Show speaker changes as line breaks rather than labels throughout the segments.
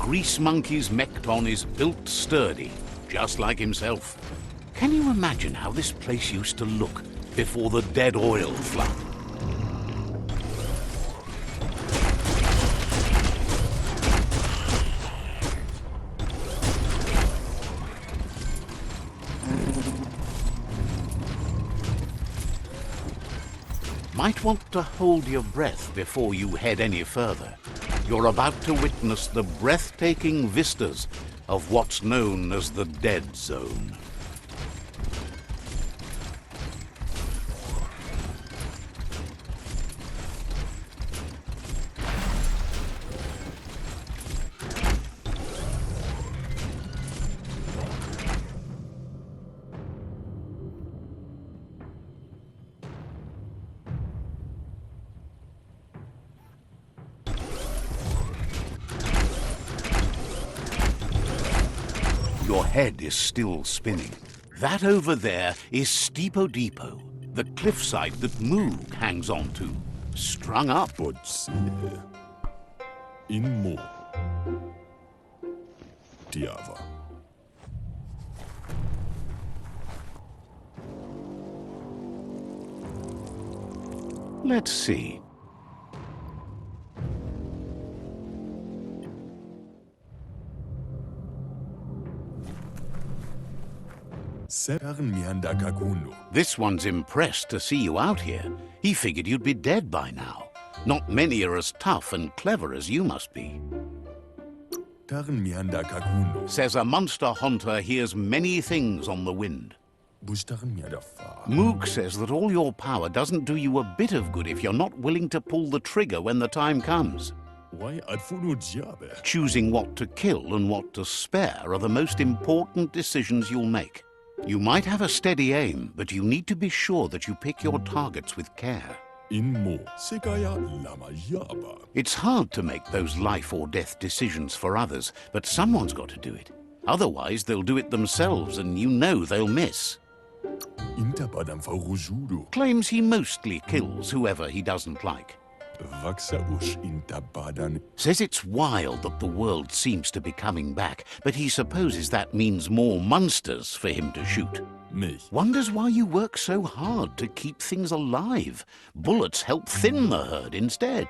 grease monkey's mekton is built sturdy, just like himself. Can you imagine how this place used to look before the dead oil flood? Might want to hold your breath before you head any further. You're about to witness the breathtaking vistas of what's known as the Dead Zone. Your head is still spinning. That over there is Steepo Depot, the cliffside that Moog hangs on to, strung up.
In Mo. Diava.
Let's see. This one's impressed to see you out here. He figured you'd be dead by now. Not many are as tough and clever as you must be. Says a monster hunter hears many things on the wind. Moog says that all your power doesn't do you a bit of good if you're not willing to pull the trigger when the time comes. Choosing what to kill and what to spare are the most important decisions you'll make. You might have a steady aim, but you need to be sure that you pick your targets with care. It's hard to make those life or death decisions for others, but someone's got to do it. Otherwise, they'll do it themselves, and you know they'll miss. Claims he mostly kills whoever he doesn't like. Says it's wild that the world seems to be coming back, but he supposes that means more monsters for him to shoot. Wonders why you work so hard to keep things alive. Bullets help thin the herd instead.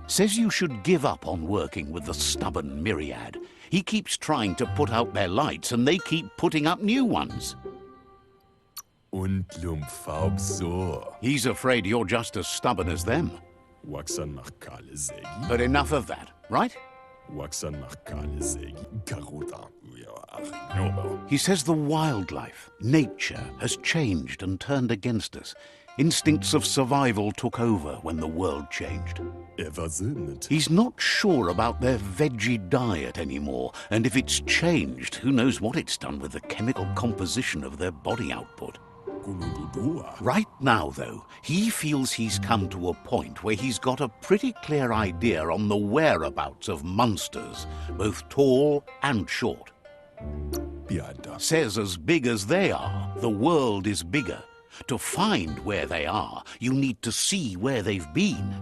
Says you should give up on working with the stubborn myriad. He keeps trying to put out their lights and they keep putting up new ones. He's afraid you're just as stubborn as them. But enough of that, right? He says the wildlife, nature, has changed and turned against us. Instincts of survival took over when the world changed. He's not sure about their veggie diet anymore, and if it's changed, who knows what it's done with the chemical composition of their body output. Right now, though, he feels he's come to a point where he's got a pretty clear idea on the whereabouts of monsters, both tall and short. Says as big as they are, the world is bigger. To find where they are, you need to see where they've been.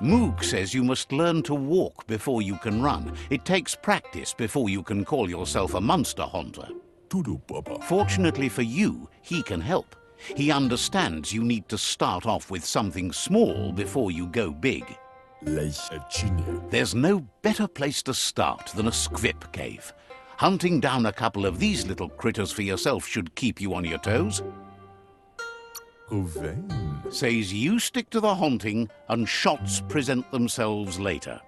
Moog says you must learn to walk before you can run. It takes practice before you can call yourself a monster hunter. Fortunately for you, he can help. He understands you need to start off with something small before you go big. There's no better place to start than a squip cave. Hunting down a couple of these little critters for yourself should keep you on your toes. Says you stick to the hunting and shots present themselves later.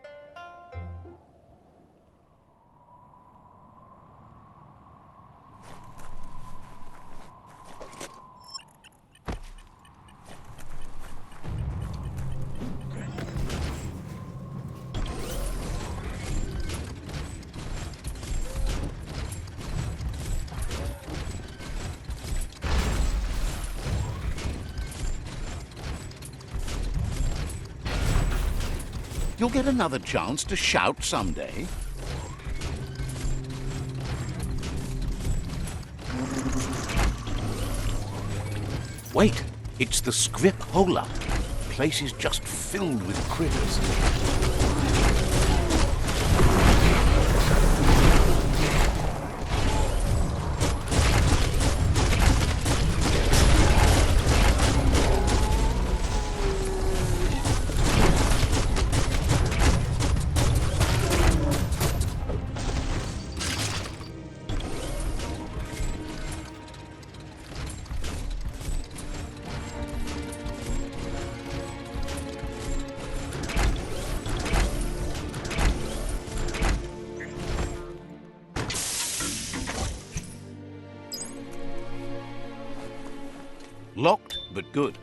You'll get another chance to shout someday. Wait, it's the Scrip Hola. place is just filled with critters. Locked, but good.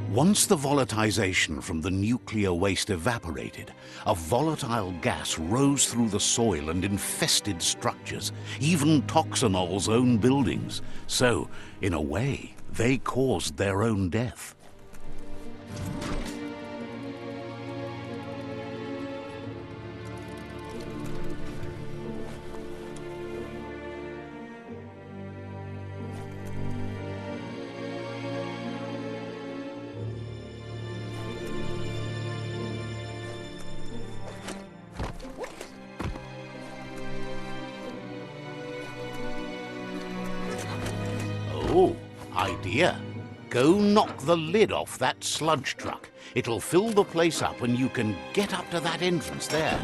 Once the volatilization from the nuclear waste evaporated, a volatile gas rose through the soil and infested structures, even Toxanol's own buildings. So, in a way, they caused their own death. Oh, idea. Go knock the lid off that sludge truck. It'll fill the place up and you can get up to that entrance there.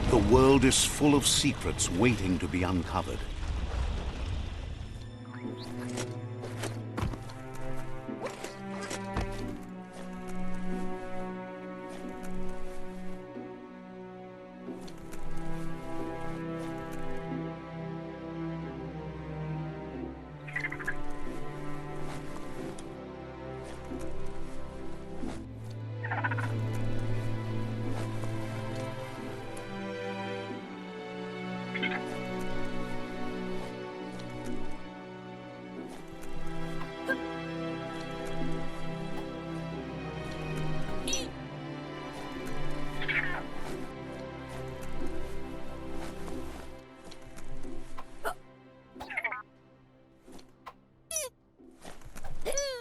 The world is full of secrets waiting to be uncovered.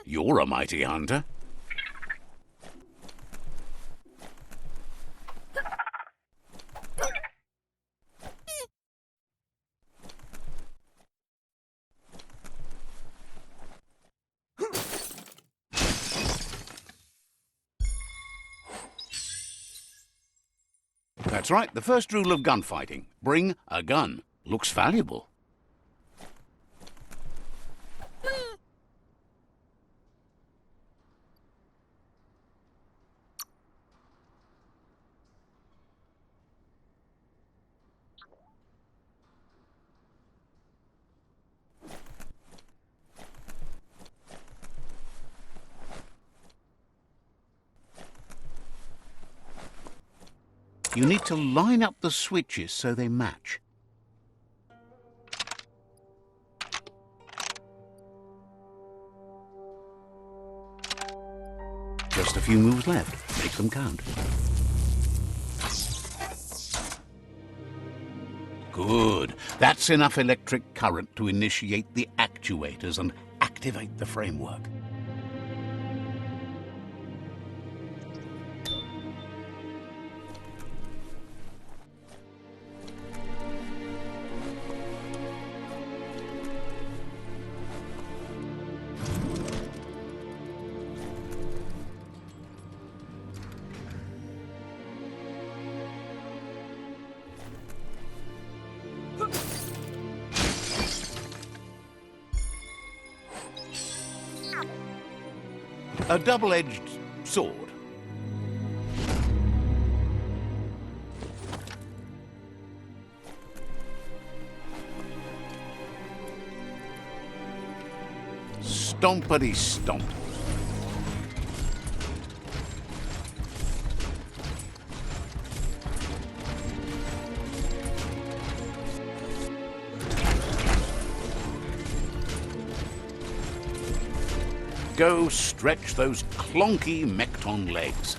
You're a mighty hunter. That's right, the first rule of gunfighting. Bring a gun. Looks valuable. You need to line up the switches so they match. Just a few moves left. Make them count. Good. That's enough electric current to initiate the actuators and activate the framework. A double-edged sword. Stompity stomp. Go stretch those clonky Mecton legs.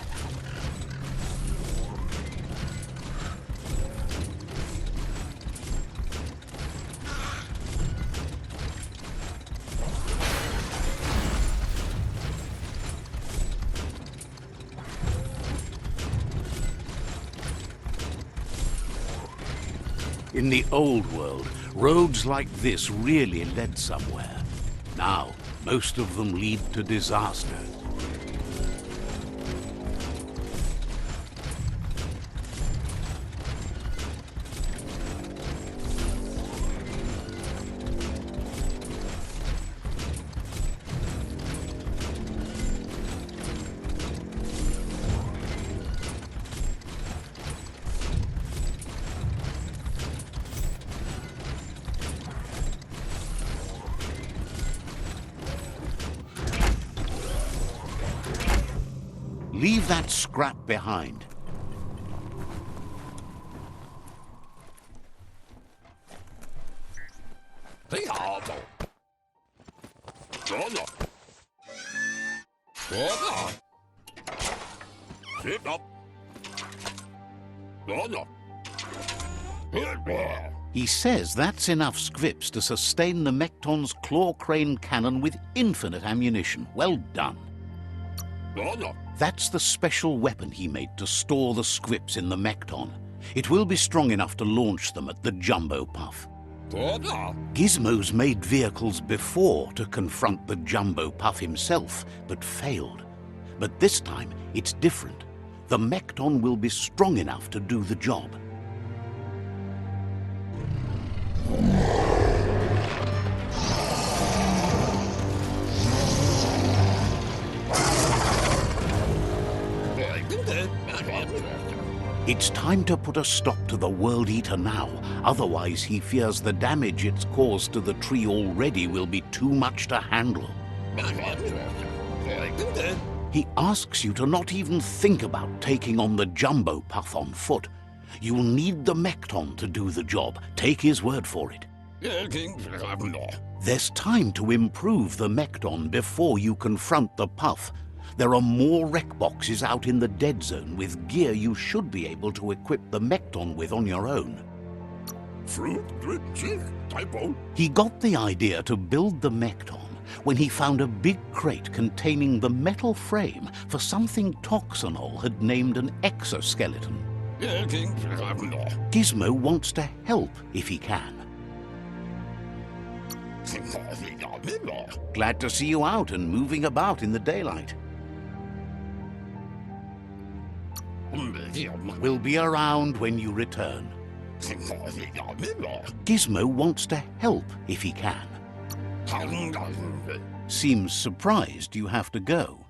In the old world, roads like this really led somewhere. Now, most of them lead to disaster. Leave that scrap behind. He says that's enough scripts to sustain the Mechton's claw crane cannon with infinite ammunition. Well done. That's the special weapon he made to store the scripts in the Mechton. It will be strong enough to launch them at the Jumbo Puff. Gizmo's made vehicles before to confront the Jumbo Puff himself, but failed. But this time, it's different. The Mechton will be strong enough to do the job. It's time to put a stop to the World Eater now, otherwise he fears the damage it's caused to the tree already will be too much to handle. He asks you to not even think about taking on the Jumbo Puff on foot. You'll need the Mechton to do the job, take his word for it. There's time to improve the Mechton before you confront the Puff. There are more wreck boxes out in the dead zone with gear you should be able to equip the Mechton with on your own. He got the idea to build the Mechton when he found a big crate containing the metal frame for something Toxanol had named an exoskeleton. Gizmo wants to help if he can. Glad to see you out and moving about in the daylight. We'll be around when you return. Gizmo wants to help if he can. Seems surprised you have to go.